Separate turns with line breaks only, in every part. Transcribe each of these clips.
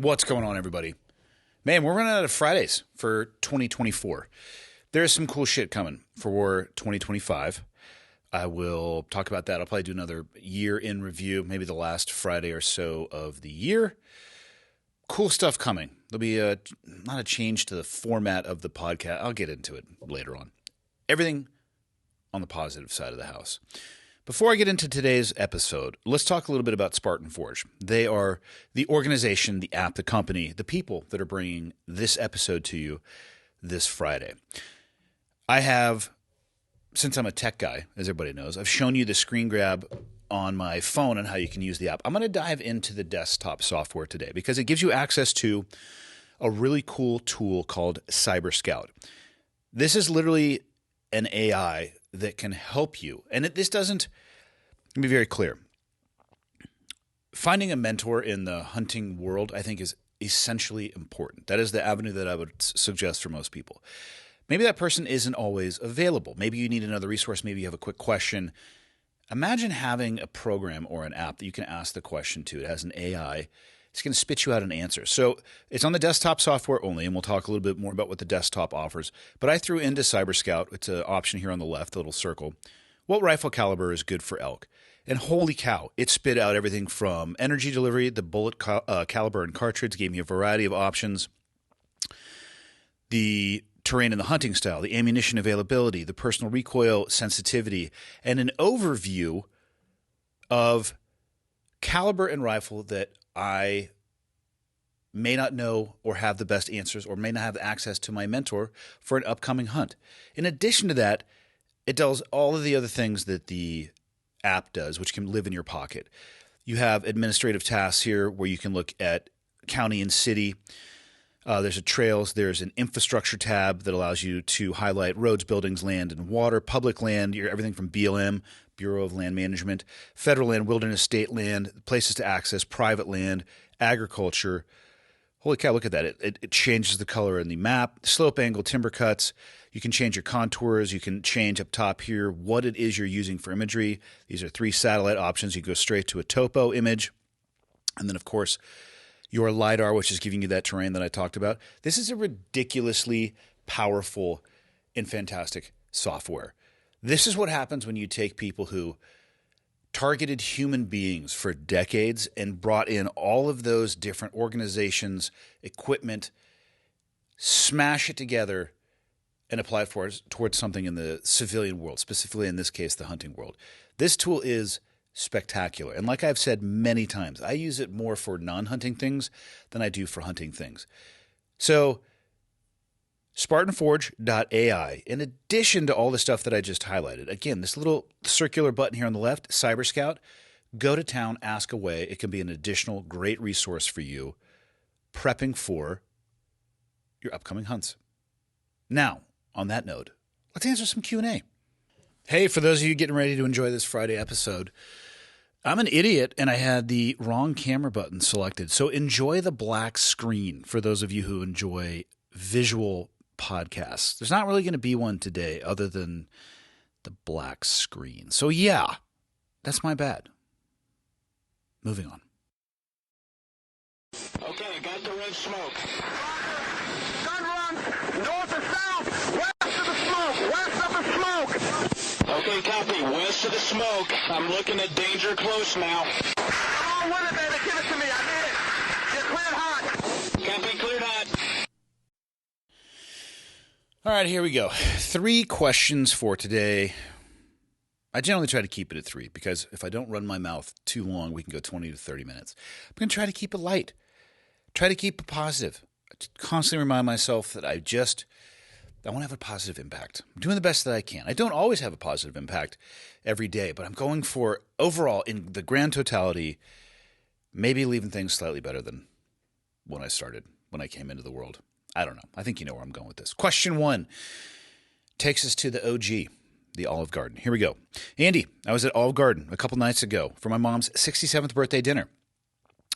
What's going on, everybody? Man, we're running out of Fridays for 2024. There's some cool shit coming for 2025. I will talk about that. I'll probably do another year in review, maybe the last Friday or so of the year. Cool stuff coming. There'll be not a change to the format of the podcast. I'll get into it later on. Everything on the positive side of the house. Before I get into today's episode, let's talk a little bit about Spartan Forge. They are the organization, the app, the company, the people that are bringing this episode to you this Friday. I have, since I'm a tech guy, as everybody knows, I've shown you the screen grab on my phone and how you can use the app. I'm going to dive into the desktop software today because it gives you access to a really cool tool called CyberScout. This is literally an AI that can help you. And this doesn't, let me be very clear. Finding a mentor in the hunting world, I think, is essentially important. That is the avenue that I would suggest for most people. Maybe that person isn't always available. Maybe you need another resource. Maybe you have a quick question. Imagine having a program or an app that you can ask the question to. It has an AI. It's going to spit you out an answer. So it's on the desktop software only, and we'll talk a little bit more about what the desktop offers. But I threw into CyberScout. It's an option here on the left, the little circle. What rifle caliber is good for elk? And holy cow, it spit out everything from energy delivery, the bullet caliber and cartridge, gave me a variety of options. The terrain and the hunting style, the ammunition availability, the personal recoil sensitivity, and an overview of caliber and rifle that I may not know or have the best answers or may not have access to my mentor for an upcoming hunt. In addition to that, it does all of the other things that the app does, which can live in your pocket. You have administrative tasks here where you can look at county and city. There's a trails. There's an infrastructure tab that allows you to highlight roads, buildings, land, and water, public land, everything from BLM, Bureau of Land Management, federal land, wilderness, state land, places to access, private land, agriculture. Holy cow, look at that. It changes the color in the map, slope angle, timber cuts. You can change your contours. You can change up top here what it is you're using for imagery. These are 3 satellite options. You go straight to a topo image. And then, of course, your LiDAR, which is giving you that terrain that I talked about. This is a ridiculously powerful and fantastic software. This is what happens when you take people who targeted human beings for decades and brought in all of those different organizations, equipment, smash it together, and apply it towards something in the civilian world, specifically in this case, the hunting world. This tool is spectacular. And like I've said many times, I use it more for non-hunting things than I do for hunting things. So SpartanForge.ai, in addition to all the stuff that I just highlighted, again, this little circular button here on the left, CyberScout, go to town, ask away. It can be an additional great resource for you prepping for your upcoming hunts. Now, on that note, let's answer some Q&A. Hey, for those of you getting ready to enjoy this Friday episode, I'm an idiot and I had the wrong camera button selected. So enjoy the black screen for those of you who enjoy visual podcasts. There's not really going to be one today other than the black screen. So yeah, that's my bad. Moving on.
Okay, got the red smoke. Gun run, north and south, west of the smoke, west of the smoke. Okay, copy, west of the smoke. I'm looking at danger close now. Come on with it, baby, give it to me, I need it. You're cleared hot. Copy, cleared hot.
All right, here we go. 3 questions for today. I generally try to keep it at 3 because if I don't run my mouth too long, we can go 20 to 30 minutes. I'm going to try to keep it light. Try to keep it positive. I constantly remind myself that I want to have a positive impact. I'm doing the best that I can. I don't always have a positive impact every day, but I'm going for overall, in the grand totality, maybe leaving things slightly better than when I came into the world. I don't know. I think you know where I'm going with this. Question 1 takes us to the OG, the Olive Garden. Here we go. Andy, I was at Olive Garden a couple nights ago for my mom's 67th birthday dinner.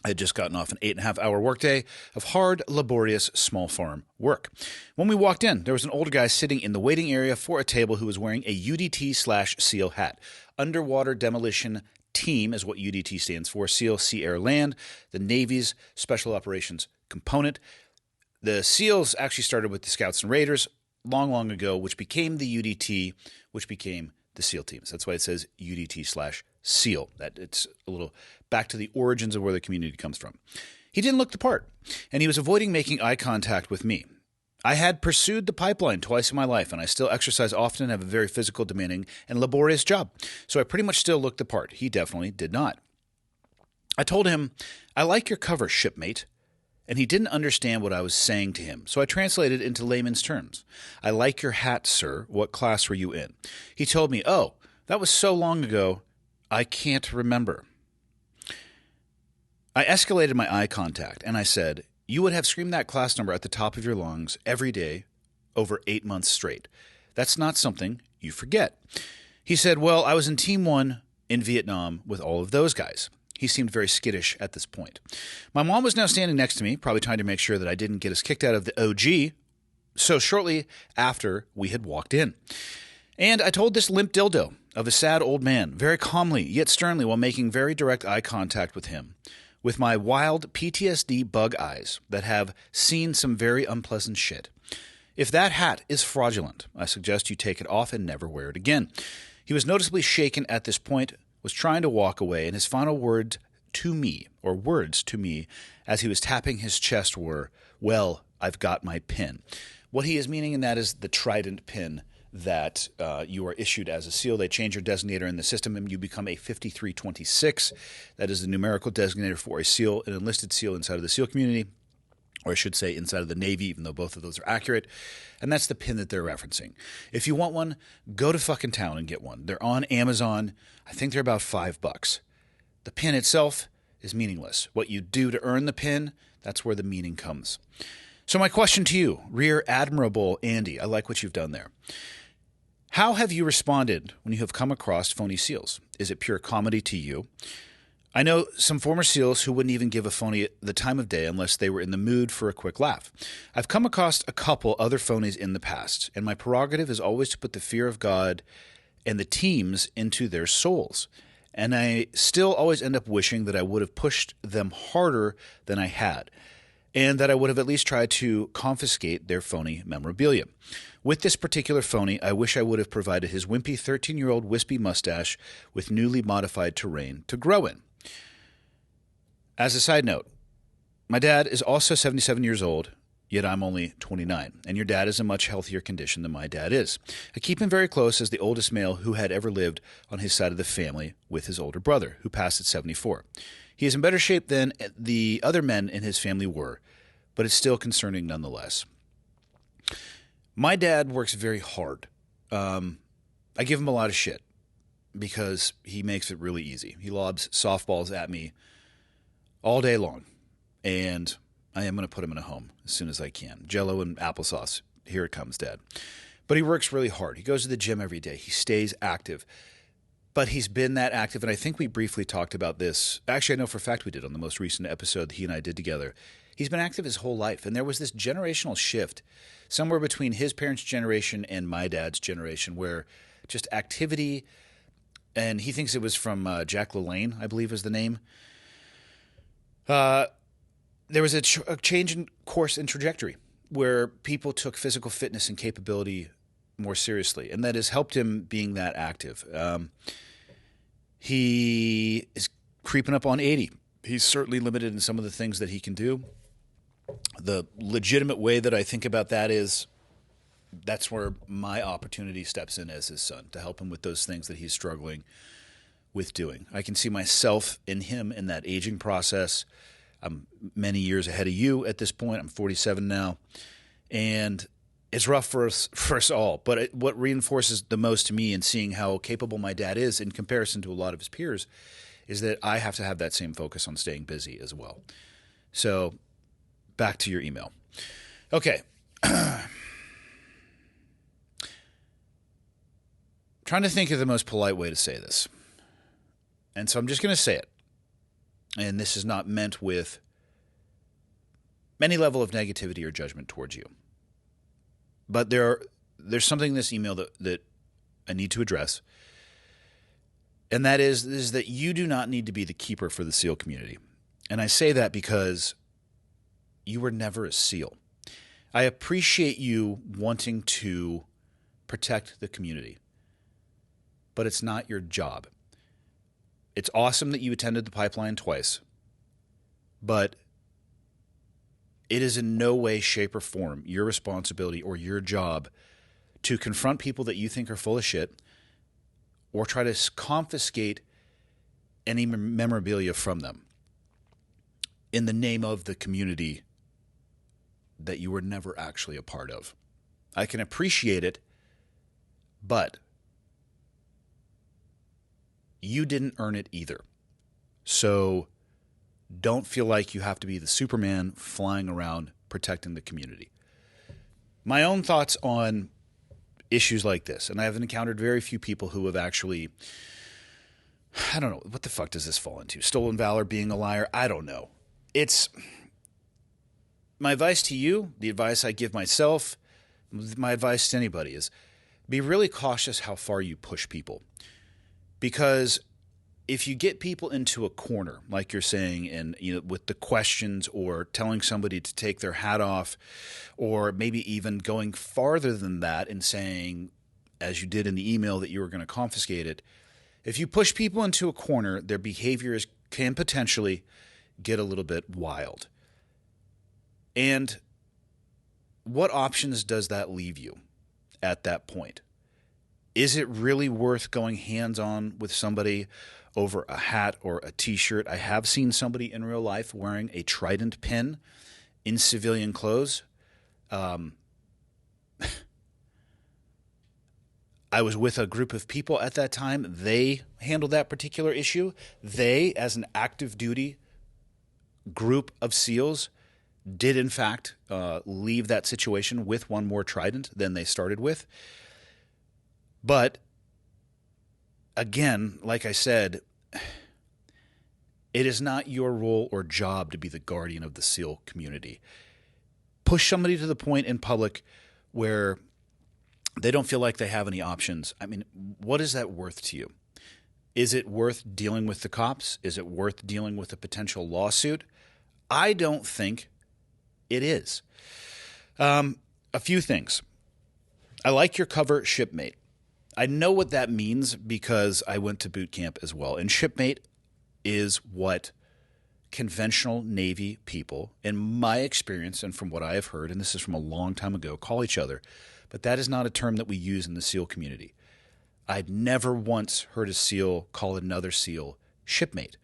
I had just gotten off an 8.5-hour workday of hard, laborious small farm work. When we walked in, there was an older guy sitting in the waiting area for a table who was wearing a UDT/SEAL hat, underwater demolition Team is what UDT stands for. SEAL, Sea, Air, Land, the Navy's Special Operations component. The SEALs actually started with the Scouts and Raiders long, long ago, which became the UDT, which became the SEAL teams. That's why it says UDT/SEAL. That it's a little back to the origins of where the community comes from. He didn't look the part, and he was avoiding making eye contact with me. I had pursued the pipeline twice in my life, and I still exercise often and have a very physical, demanding, and laborious job. So I pretty much still looked the part. He definitely did not. I told him, "I like your cover, shipmate." And he didn't understand what I was saying to him, so I translated into layman's terms. "I like your hat, sir. What class were you in?" He told me, "Oh, that was so long ago, I can't remember." I escalated my eye contact, and I said, "You would have screamed that class number at the top of your lungs every day over 8 months straight. That's not something you forget." He said, "Well, I was in Team 1 in Vietnam with all of those guys." He seemed very skittish at this point. My mom was now standing next to me, probably trying to make sure that I didn't get us kicked out of the OG, so shortly after we had walked in. And I told this limp dildo of a sad old man, very calmly yet sternly, while making very direct eye contact with him, with my wild PTSD bug eyes that have seen some very unpleasant shit. "If that hat is fraudulent, I suggest you take it off and never wear it again." He was noticeably shaken at this point, was trying to walk away, and his final words to me, as he was tapping his chest were, "Well, I've got my pin." What he is meaning in that is the trident pin that you are issued as a SEAL. They change your designator in the system and you become a 5326. That is the numerical designator for a SEAL, an enlisted SEAL inside of the SEAL community, or I should say inside of the Navy, even though both of those are accurate. And that's the pin that they're referencing. If you want one, go to fucking town and get one. They're on Amazon. I think they're about $5. The pin itself is meaningless. What you do to earn the pin, that's where the meaning comes. So my question to you, Rear Admiral Andy, I like what you've done there. How have you responded when you have come across phony SEALs? Is it pure comedy to you? I know some former SEALs who wouldn't even give a phony the time of day unless they were in the mood for a quick laugh. I've come across a couple other phonies in the past, and my prerogative is always to put the fear of God and the teams into their souls. And I still always end up wishing that I would have pushed them harder than I had, and that I would have at least tried to confiscate their phony memorabilia. With this particular phony, I wish I would have provided his wimpy 13-year-old wispy mustache with newly modified terrain to grow in. As a side note, my dad is also 77 years old, yet I'm only 29, and your dad is in much healthier condition than my dad is. I keep him very close as the oldest male who had ever lived on his side of the family with his older brother, who passed at 74. He is in better shape than the other men in his family were, but it's still concerning nonetheless. My dad works very hard. I give him a lot of shit because he makes it really easy. He lobs softballs at me all day long, and I am going to put him in a home as soon as I can. Jell-O and applesauce. Here it comes, Dad. But he works really hard. He goes to the gym every day. He stays active. But he's been that active, and I think we briefly talked about this. Actually, I know for a fact we did on the most recent episode that he and I did together. He's been active his whole life, and there was this generational shift somewhere between his parents' generation and my dad's generation where just activity, and he thinks it was from Jack LaLanne, I believe is the name. There was a change in course and trajectory where people took physical fitness and capability more seriously, and that has helped him being that active. He is creeping up on 80. He's certainly limited in some of the things that he can do. The legitimate way that I think about that is that's where my opportunity steps in as his son to help him with those things that he's struggling with doing. I can see myself in him in that aging process. I'm many years ahead of you at this point. I'm 47 now, and it's rough for us all. But what reinforces the most to me in seeing how capable my dad is in comparison to a lot of his peers is that I have to have that same focus on staying busy as well. So back to your email. Okay. Trying to think of the most polite way to say this. And so I'm just going to say it. And this is not meant with any level of negativity or judgment towards you. But there's something in this email that I need to address. And that is that you do not need to be the keeper for the SEAL community. And I say that because you were never a SEAL. I appreciate you wanting to protect the community, but it's not your job. It's awesome that you attended the pipeline twice, but it is in no way, shape, or form your responsibility or your job to confront people that you think are full of shit or try to confiscate any memorabilia from them in the name of the community that you were never actually a part of. I can appreciate it, but you didn't earn it either. So don't feel like you have to be the Superman flying around protecting the community. My own thoughts on issues like this, and I have encountered very few people who have actually, I don't know, what the fuck does this fall into? Stolen valor, being a liar? I don't know. It's my advice to you, the advice I give myself, my advice to anybody is be really cautious how far you push people. Because if you get people into a corner, like you're saying, and with the questions or telling somebody to take their hat off, or maybe even going farther than that and saying, as you did in the email, that you were going to confiscate it, if you push people into a corner, their behaviors can potentially get a little bit wild. And what options does that leave you at that point? Is it really worth going hands-on with somebody over a hat or a T-shirt? I have seen somebody in real life wearing a Trident pin in civilian clothes. I was with a group of people at that time. They handled that particular issue. They, as an active duty group of SEALs, did in fact leave that situation with one more Trident than they started with. But again, like I said, it is not your role or job to be the guardian of the SEAL community. Push somebody to the point in public where they don't feel like they have any options. I mean, what is that worth to you? Is it worth dealing with the cops? Is it worth dealing with a potential lawsuit? I don't think it is. A few things. I like your cover, shipmate. I know what that means because I went to boot camp as well. And shipmate is what conventional Navy people, in my experience and from what I have heard, and this is from a long time ago, call each other. But that is not a term that we use in the SEAL community. I'd never once heard a SEAL call another SEAL shipmate.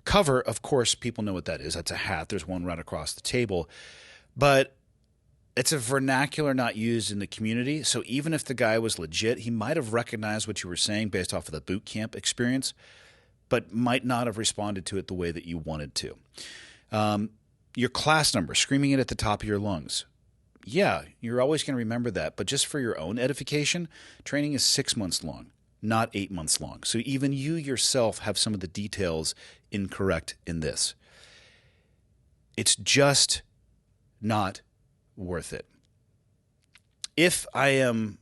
Cover, of course, people know what that is. That's a hat. There's one right across the table. But it's a vernacular not used in the community. So even if the guy was legit, he might have recognized what you were saying based off of the boot camp experience, but might not have responded to it the way that you wanted to. Your class number, screaming it at the top of your lungs. Yeah, you're always going to remember that. But just for your own edification, training is 6 months long, not 8 months long. So even you yourself have some of the details incorrect in this. It's just not worth it. If I am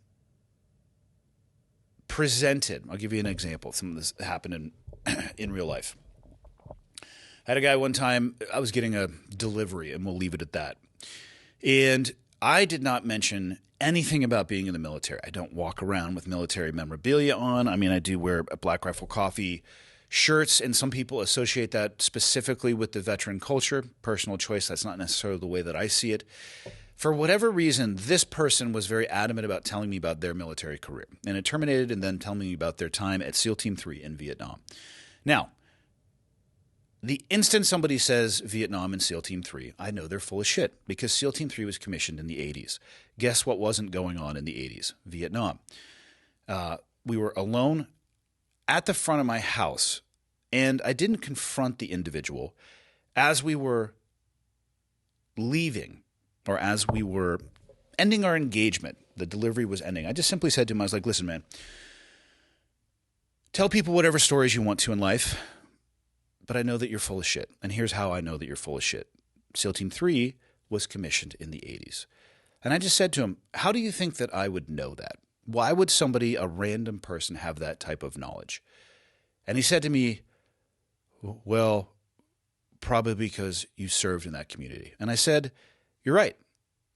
presented, I'll give you an example. Some of this happened in real life. I had a guy one time, I was getting a delivery, and we'll leave it at that. And I did not mention anything about being in the military. I don't walk around with military memorabilia on. I mean, I do wear a Black Rifle Coffee shirts, and some people associate that specifically with the veteran culture. Personal choice, that's not necessarily the way that I see it. For whatever reason, this person was very adamant about telling me about their military career, and it terminated and then telling me about their time at SEAL Team 3 in Vietnam. Now, the instant somebody says Vietnam and SEAL Team 3, I know they're full of shit because SEAL Team 3 was commissioned in the 80s. Guess what wasn't going on in the 80s? Vietnam. We were alone at the front of my house, and I didn't confront the individual as we were leaving or as we were ending our engagement. The delivery was ending. I just simply said to him, I was like, listen, man, tell people whatever stories you want to in life, but I know that you're full of shit. And here's how I know that you're full of shit. SEAL Team 3 was commissioned in the 80s. And I just said to him, how do you think that I would know that? Why would somebody, a random person, have that type of knowledge? And he said to me, well, probably because you served in that community. And I said, you're right.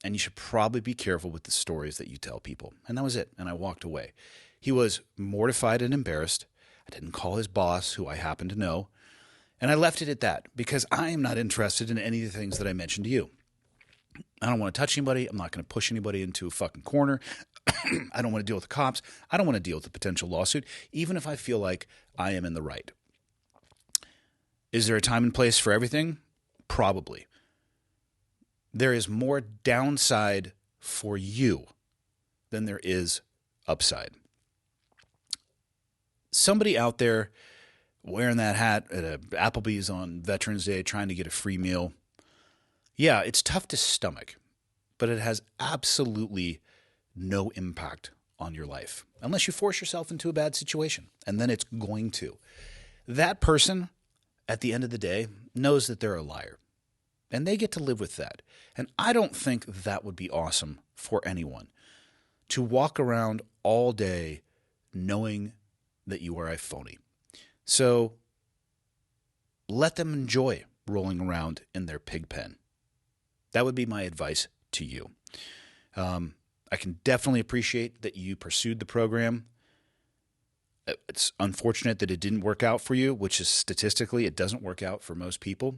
And you should probably be careful with the stories that you tell people. And that was it. And I walked away. He was mortified and embarrassed. I didn't call his boss, who I happen to know. And I left it at that because I am not interested in any of the things that I mentioned to you. I don't want to touch anybody. I'm not going to push anybody into a fucking corner. I don't want to deal with the cops. I don't want to deal with a potential lawsuit, even if I feel like I am in the right. Is there a time and place for everything? Probably. There is more downside for you than there is upside. Somebody out there wearing that hat at a Applebee's on Veterans Day trying to get a free meal. Yeah, it's tough to stomach, but it has absolutely no impact on your life unless you force yourself into a bad situation, and then it's going to. That person, at the end of the day, knows that they're a liar, and they get to live with that. And I don't think that would be awesome for anyone to walk around all day knowing that you are a phony. So let them enjoy rolling around in their pig pen. That would be my advice to you. I can definitely appreciate that you pursued the program. It's unfortunate that it didn't work out for you, which is statistically, it doesn't work out for most people.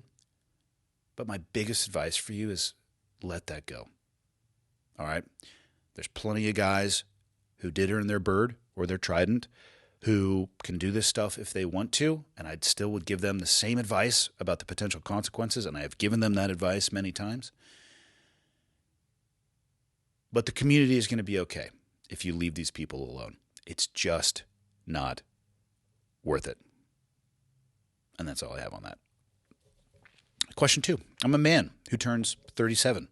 But my biggest advice for you is let that go. All right? There's plenty of guys who did earn their bird or their trident who can do this stuff if they want to, and I still would give them the same advice about the potential consequences, and I have given them that advice many times. But the community is going to be okay if you leave these people alone. It's just not worth it. And that's all I have on that. Question 2. I'm a man who turns 37.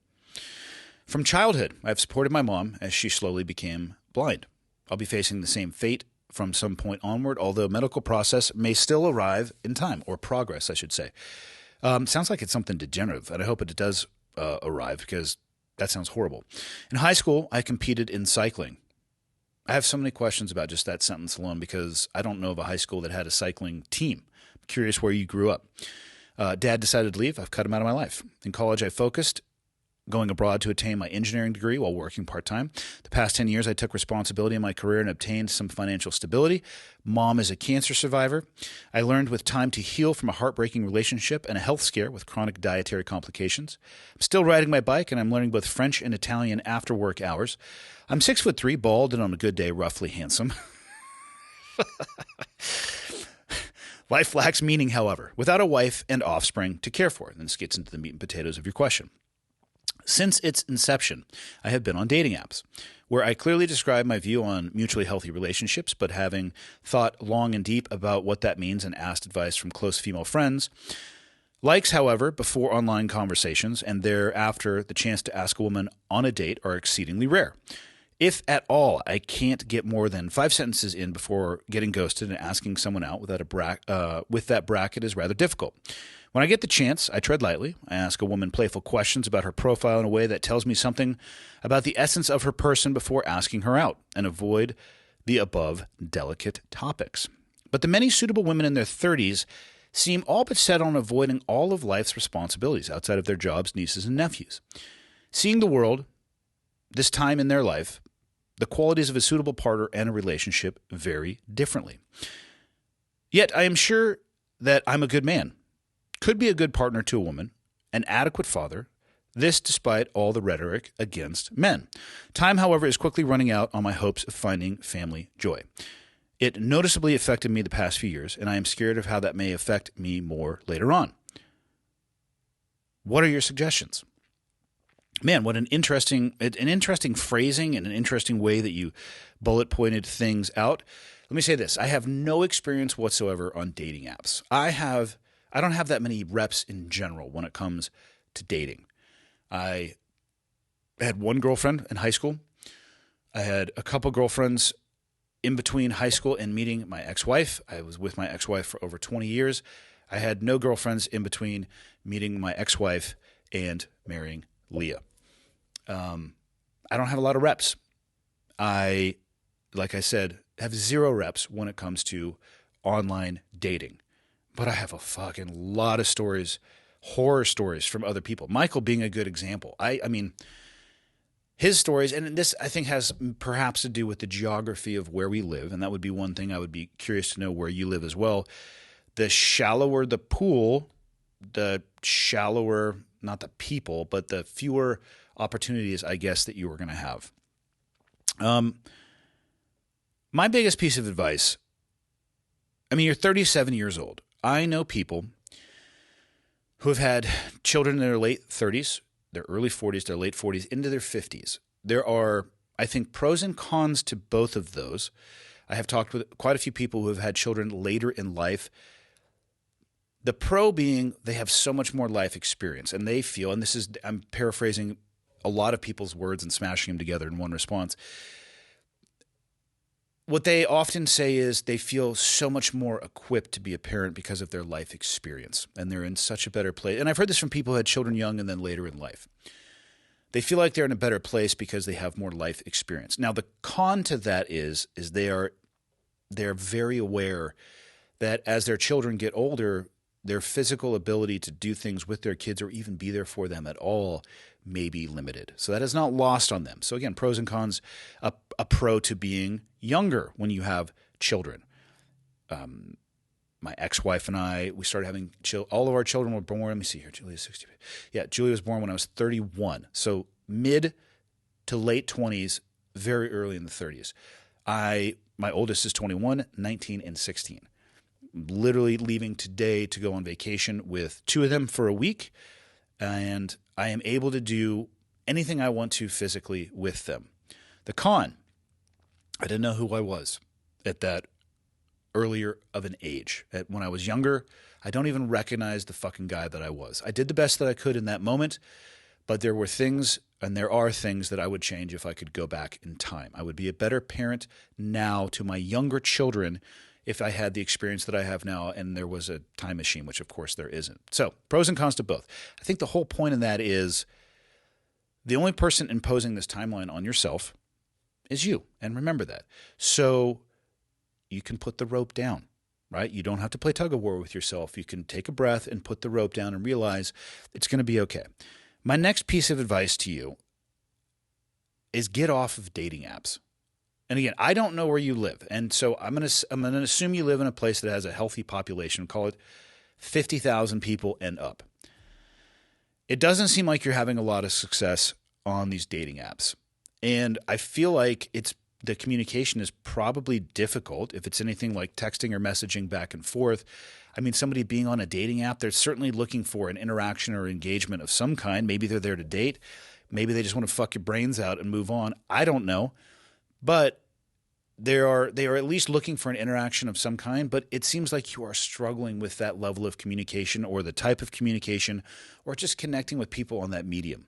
From childhood, I've supported my mom as she slowly became blind. I'll be facing the same fate from some point onward, although medical process may still arrive in time, or progress, I should say. Sounds like it's something degenerative, and I hope it does arrive because that sounds horrible. In high school, I competed in cycling. I have so many questions about just that sentence alone because I don't know of a high school that had a cycling team. I'm curious where you grew up. Dad decided to leave. I've cut him out of my life. In college, I focused, going abroad to attain my engineering degree while working part-time. The past 10 years, I took responsibility in my career and obtained some financial stability. Mom is a cancer survivor. I learned with time to heal from a heartbreaking relationship and a health scare with chronic dietary complications. I'm still riding my bike, and I'm learning both French and Italian after work hours. I'm 6'3", bald, and on a good day, roughly handsome. Life lacks meaning, however, without a wife and offspring to care for. And this gets into the meat and potatoes of your question. Since its inception, I have been on dating apps, where I clearly describe my view on mutually healthy relationships, but having thought long and deep about what that means and asked advice from close female friends. Likes, however, before online conversations and thereafter the chance to ask a woman on a date are exceedingly rare. If at all, I can't get more than 5 sentences in before getting ghosted, and asking someone out without with that bracket is rather difficult. When I get the chance, I tread lightly. I ask a woman playful questions about her profile in a way that tells me something about the essence of her person before asking her out, and avoid the above delicate topics. But the many suitable women in their 30s seem all but set on avoiding all of life's responsibilities outside of their jobs, nieces, and nephews. Seeing the world, this time in their life, the qualities of a suitable partner and a relationship vary differently. Yet I am sure that I'm a good man, could be a good partner to a woman, an adequate father, this despite all the rhetoric against men. Time, however, is quickly running out on my hopes of finding family joy. It noticeably affected me the past few years, and I am scared of how that may affect me more later on. What are your suggestions? Man, what an interesting phrasing and an interesting way that you bullet pointed things out. Let me say this. I have no experience whatsoever on dating apps. I don't have that many reps in general when it comes to dating. I had one girlfriend in high school. I had a couple girlfriends in between high school and meeting my ex-wife. I was with my ex-wife for over 20 years. I had no girlfriends in between meeting my ex-wife and marrying Leah. I don't have a lot of reps. Like I said, have 0 reps when it comes to online dating. But I have a fucking lot of stories, horror stories from other people. Michael being a good example. I mean, his stories, and this I think has perhaps to do with the geography of where we live, and that would be one thing I would be curious to know where you live as well. The shallower the pool, the shallower, not the people, but the fewer opportunities, I guess, that you were going to have. My biggest piece of advice, I mean, you're 37 years old. I know people who have had children in their late 30s, their early 40s, their late 40s, into their 50s. There are, I think, pros and cons to both of those. I have talked with quite a few people who have had children later in life. The pro being they have so much more life experience, and they feel, and this is, I'm paraphrasing a lot of people's words and smashing them together in one response. What they often say is they feel so much more equipped to be a parent because of their life experience, and they're in such a better place. And I've heard this from people who had children young and then later in life. They feel like they're in a better place because they have more life experience. Now, the con to that is they're very aware that as their children get older, their physical ability to do things with their kids or even be there for them at all may be limited. So that is not lost on them. So again, pros and cons, a pro to being younger when you have children. My ex-wife and I, we started having all of our children were born. Let me see here. Julia's 60. Yeah, Julia was born when I was 31. So mid to late 20s, very early in the 30s. My oldest is 21, 19, and 16. Literally leaving today to go on vacation with two of them for a week. And I am able to do anything I want to physically with them. The con, I didn't know who I was at that earlier of an age. When I was younger, I don't even recognize the fucking guy that I was. I did the best that I could in that moment, but there were things, and there are things that I would change if I could go back in time. I would be a better parent now to my younger children if I had the experience that I have now and there was a time machine, which of course there isn't. So pros and cons to both. I think the whole point of that is the only person imposing this timeline on yourself is you. And remember that. So you can put the rope down, right? You don't have to play tug of war with yourself. You can take a breath and put the rope down and realize it's going to be okay. My next piece of advice to you is get off of dating apps. And again, I don't know where you live. And so I'm going to assume you live in a place that has a healthy population, call it 50,000 people and up. It doesn't seem like you're having a lot of success on these dating apps. And I feel like the communication is probably difficult if it's anything like texting or messaging back and forth. I mean, somebody being on a dating app, they're certainly looking for an interaction or engagement of some kind. Maybe they're there to date. Maybe they just want to fuck your brains out and move on. I don't know. But they are at least looking for an interaction of some kind, but it seems like you are struggling with that level of communication or the type of communication or just connecting with people on that medium.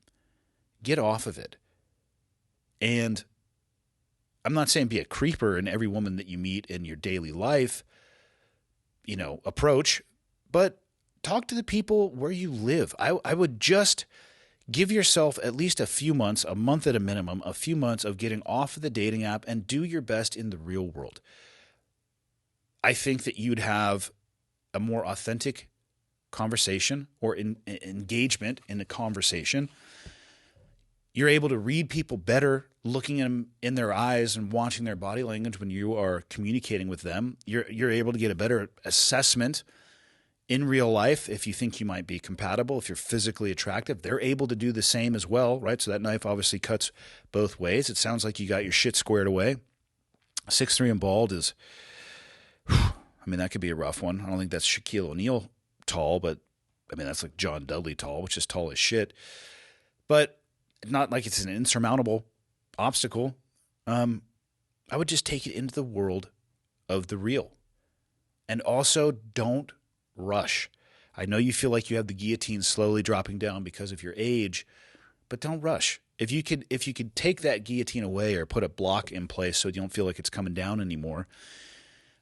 Get off of it. And I'm not saying be a creeper in every woman that you meet in your daily life, approach, but talk to the people where you live. I would just give yourself at least a few months, a month at a minimum, a few months of getting off of the dating app and do your best in the real world. I think that you'd have a more authentic conversation or engagement in the conversation. You're able to read people better, looking at them in their eyes and watching their body language when you are communicating with them. You're able to get a better assessment in real life, if you think you might be compatible, if you're physically attractive, they're able to do the same as well, right? So that knife obviously cuts both ways. It sounds like you got your shit squared away. 6'3" and bald is, that could be a rough one. I don't think that's Shaquille O'Neal tall, but that's like John Dudley tall, which is tall as shit. But not like it's an insurmountable obstacle. I would just take it into the world of the real. And also don't rush. I know you feel like you have the guillotine slowly dropping down because of your age, but don't rush. If you could take that guillotine away or put a block in place so you don't feel like it's coming down anymore,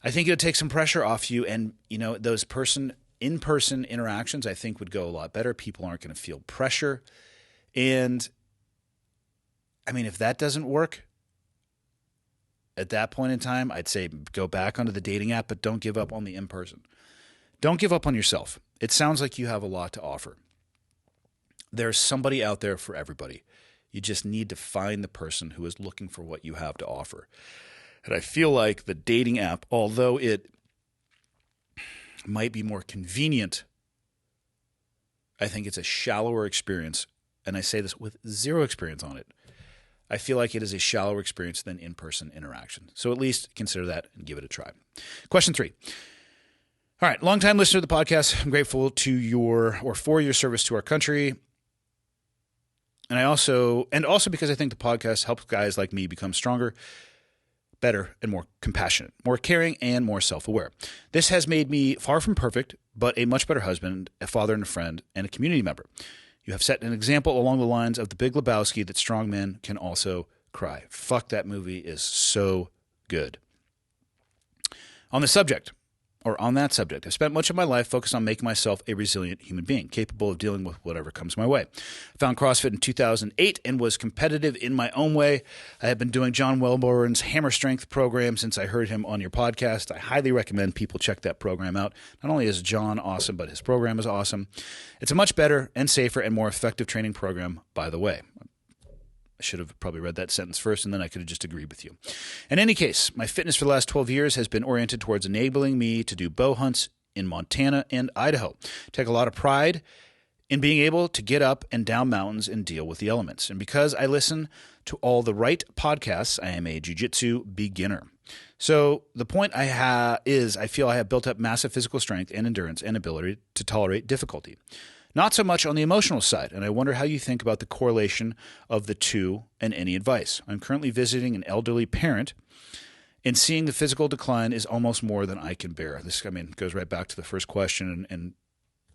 I think it would take some pressure off you. And those in-person interactions I think would go a lot better. People aren't going to feel pressure. And if that doesn't work, At that point in time, I'd say go back onto the dating app, but don't give up on the in-person. Don't give up on yourself. It sounds like you have a lot to offer. There's somebody out there for everybody. You just need to find the person who is looking for what you have to offer. And I feel like the dating app, although it might be more convenient, I think it's a shallower experience. And I say this with zero experience on it. I feel like it is a shallower experience than in-person interaction. So at least consider that and give it a try. Question 3. All right, longtime listener to the podcast. I'm grateful for your service to our country. And also because I think the podcast helps guys like me become stronger, better, and more compassionate, more caring, and more self-aware. This has made me far from perfect, but a much better husband, a father and a friend, and a community member. You have set an example along the lines of The Big Lebowski that strong men can also cry. Fuck, that movie is so good. On that subject, I've spent much of my life focused on making myself a resilient human being, capable of dealing with whatever comes my way. I found CrossFit in 2008 and was competitive in my own way. I have been doing John Welborn's Hammer Strength program since I heard him on your podcast. I highly recommend people check that program out. Not only is John awesome, but his program is awesome. It's a much better and safer and more effective training program, by the way. I should have probably read that sentence first, and then I could have just agreed with you. In any case, my fitness for the last 12 years has been oriented towards enabling me to do bow hunts in Montana and Idaho. Take a lot of pride in being able to get up and down mountains and deal with the elements. And because I listen to all the right podcasts, I am a jiu-jitsu beginner. So the point I feel I have built up massive physical strength and endurance and ability to tolerate difficulty. Not so much on the emotional side, and I wonder how you think about the correlation of the two and any advice. I'm currently visiting an elderly parent, and seeing the physical decline is almost more than I can bear. This, goes right back to the first question and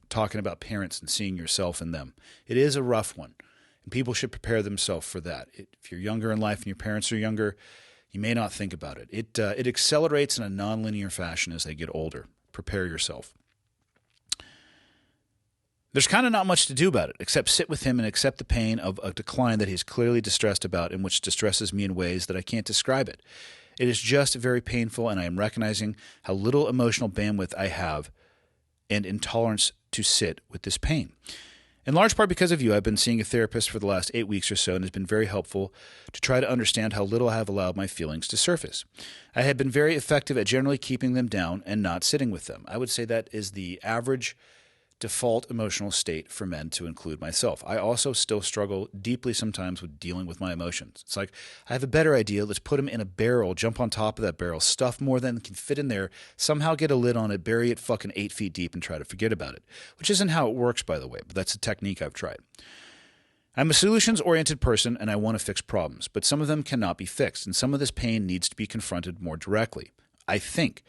talking about parents and seeing yourself in them. It is a rough one, and people should prepare themselves for that. If you're younger in life and your parents are younger, you may not think about it. It accelerates in a nonlinear fashion as they get older. Prepare yourself. There's kind of not much to do about it, except sit with him and accept the pain of a decline that he's clearly distressed about and which distresses me in ways that I can't describe it. It is just very painful, and I am recognizing how little emotional bandwidth I have and intolerance to sit with this pain. In large part because of you, I've been seeing a therapist for the last 8 weeks or so, and it's been very helpful to try to understand how little I have allowed my feelings to surface. I have been very effective at generally keeping them down and not sitting with them. I would say that is the average default emotional state for men, to include myself. I also still struggle deeply sometimes with dealing with my emotions. It's like, I have a better idea. Let's put them in a barrel, jump on top of that barrel, stuff more than can fit in there, somehow get a lid on it, bury it fucking 8 feet deep and try to forget about it. Which isn't how it works, by the way, but that's a technique I've tried. I'm a solutions-oriented person, and I want to fix problems, but some of them cannot be fixed, and some of this pain needs to be confronted more directly. I think.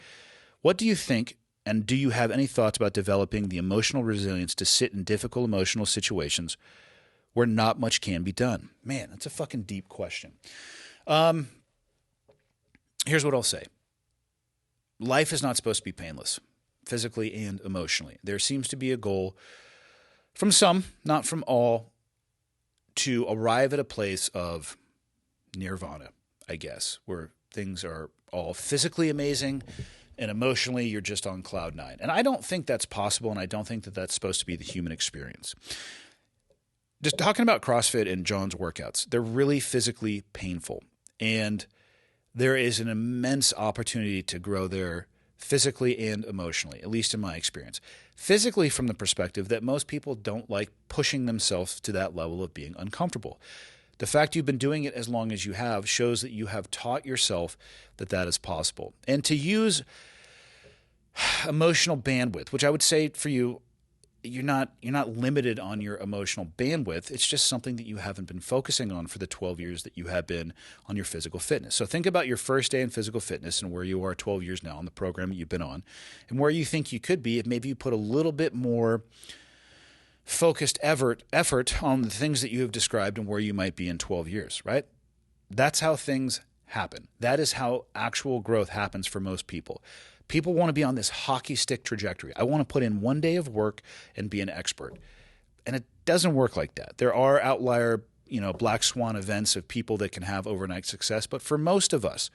What do you think? And do you have any thoughts about developing the emotional resilience to sit in difficult emotional situations where not much can be done? Man, that's a fucking deep question. Here's what I'll say. Life is not supposed to be painless, physically and emotionally. There seems to be a goal from some, not from all, to arrive at a place of nirvana, I guess, where things are all physically amazing and emotionally, you're just on cloud 9. And I don't think that's possible, and I don't think that that's supposed to be the human experience. Just talking about CrossFit and John's workouts, they're really physically painful. And there is an immense opportunity to grow there physically and emotionally, at least in my experience. Physically, from the perspective that most people don't like pushing themselves to that level of being uncomfortable. The fact you've been doing it as long as you have shows that you have taught yourself that that is possible. And to use emotional bandwidth, which I would say for you, you're not limited on your emotional bandwidth. It's just something that you haven't been focusing on for the 12 years that you have been on your physical fitness. So think about your first day in physical fitness and where you are 12 years now on the program that you've been on, and where you think you could be if maybe you put a little bit more focused effort on the things that you have described and where you might be in 12 years, right? That's how things happen. That is how actual growth happens for most people. People want to be on this hockey stick trajectory. I want to put in one day of work and be an expert. And it doesn't work like that. There are outlier, black swan events of people that can have overnight success. But for most of us,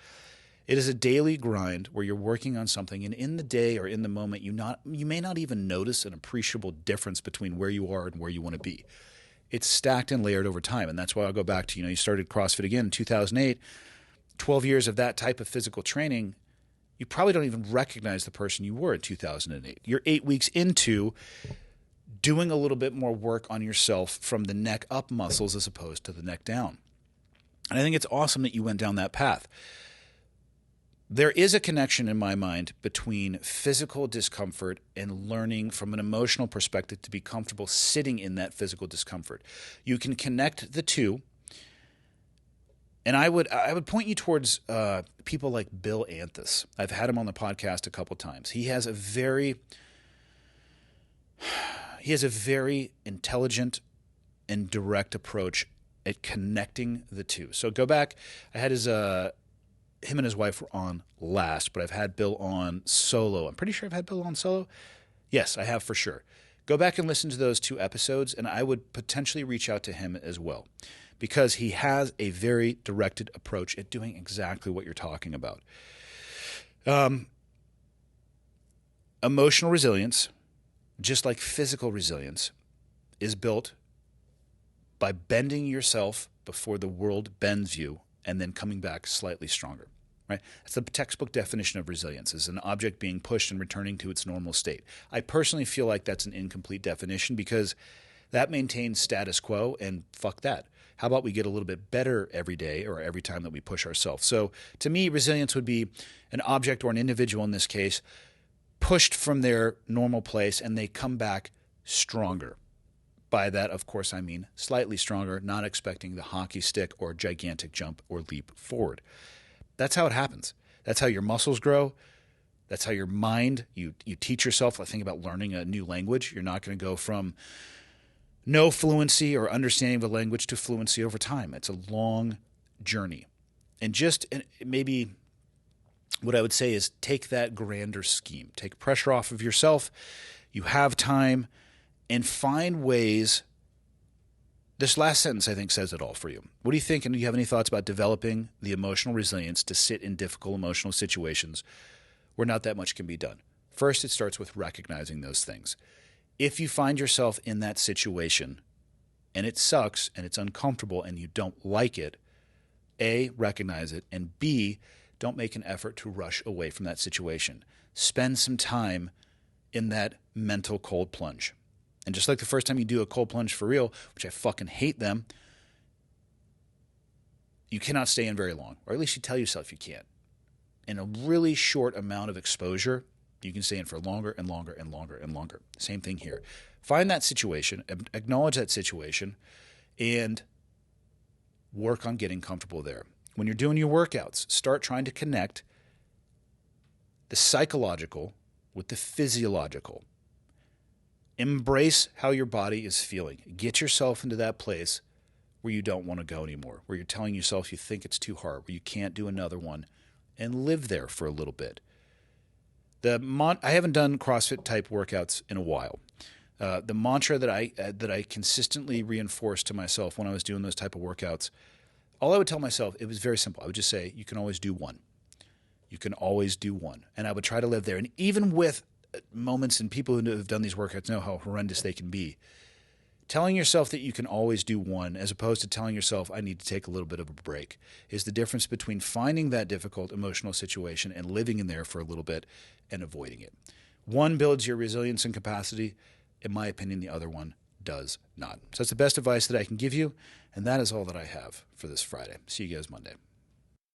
It is a daily grind where you're working on something, and in the day or in the moment, you may not even notice an appreciable difference between where you are and where you want to be. It's stacked and layered over time, and that's why I'll go back to, you started CrossFit again in 2008, 12 years of that type of physical training. You probably don't even recognize the person you were in 2008. You're 8 weeks into doing a little bit more work on yourself from the neck up muscles as opposed to the neck down. And I think it's awesome that you went down that path. There is a connection in my mind between physical discomfort and learning from an emotional perspective to be comfortable sitting in that physical discomfort. You can connect the two. And I would point you towards people like Bill Anthus. I've had him on the podcast a couple times. He has a very intelligent and direct approach at connecting the two. So go back. I had him and his wife were on last, but I've had Bill on solo. I'm pretty sure I've had Bill on solo. Yes, I have for sure. Go back and listen to those 2 episodes, and I would potentially reach out to him as well, because he has a very directed approach at doing exactly what you're talking about. Emotional resilience, just like physical resilience, is built by bending yourself before the world bends you and then coming back slightly stronger. Right? That's the textbook definition of resilience, is an object being pushed and returning to its normal state. I personally feel like that's an incomplete definition, because that maintains status quo, and fuck that. How about we get a little bit better every day or every time that we push ourselves? So to me, resilience would be an object, or an individual in this case, pushed from their normal place and they come back stronger. By that, of course, I mean slightly stronger, not expecting the hockey stick or gigantic jump or leap forward. That's how it happens. That's how your muscles grow. That's how your mind, you teach yourself. I think about learning a new language. You're not going to go from no fluency or understanding of the language to fluency over time. It's a long journey. And maybe what I would say is take that grander scheme. Take pressure off of yourself. You have time, and find ways. This last sentence, I think, says it all for you. What do you think? And do you have any thoughts about developing the emotional resilience to sit in difficult emotional situations where not that much can be done? First, it starts with recognizing those things. If you find yourself in that situation and it sucks and it's uncomfortable and you don't like it, A, recognize it, and B, don't make an effort to rush away from that situation. Spend some time in that mental cold plunge. And just like the first time you do a cold plunge for real, which I fucking hate them, you cannot stay in very long, or at least you tell yourself you can't. In a really short amount of exposure, you can stay in for longer and longer and longer and longer. Same thing here. Find that situation, acknowledge that situation, and work on getting comfortable there. When you're doing your workouts, start trying to connect the psychological with the physiological. Embrace how your body is feeling. Get yourself into that place where you don't want to go anymore, where you're telling yourself you think it's too hard, where you can't do another one, and live there for a little bit. I haven't done CrossFit type workouts in a while. The mantra that I consistently reinforced to myself when I was doing those type of workouts, all I would tell myself, it was very simple. I would just say, you can always do one. You can always do one. And I would try to live there. And even with moments, and people who have done these workouts know how horrendous they can be, telling yourself that you can always do one as opposed to telling yourself I need to take a little bit of a break is the difference between finding that difficult emotional situation and living in there for a little bit and avoiding it. One builds your resilience and capacity. In my opinion, the other one does not. So that's the best advice that I can give you, and that is all that I have for this Friday. See you guys Monday.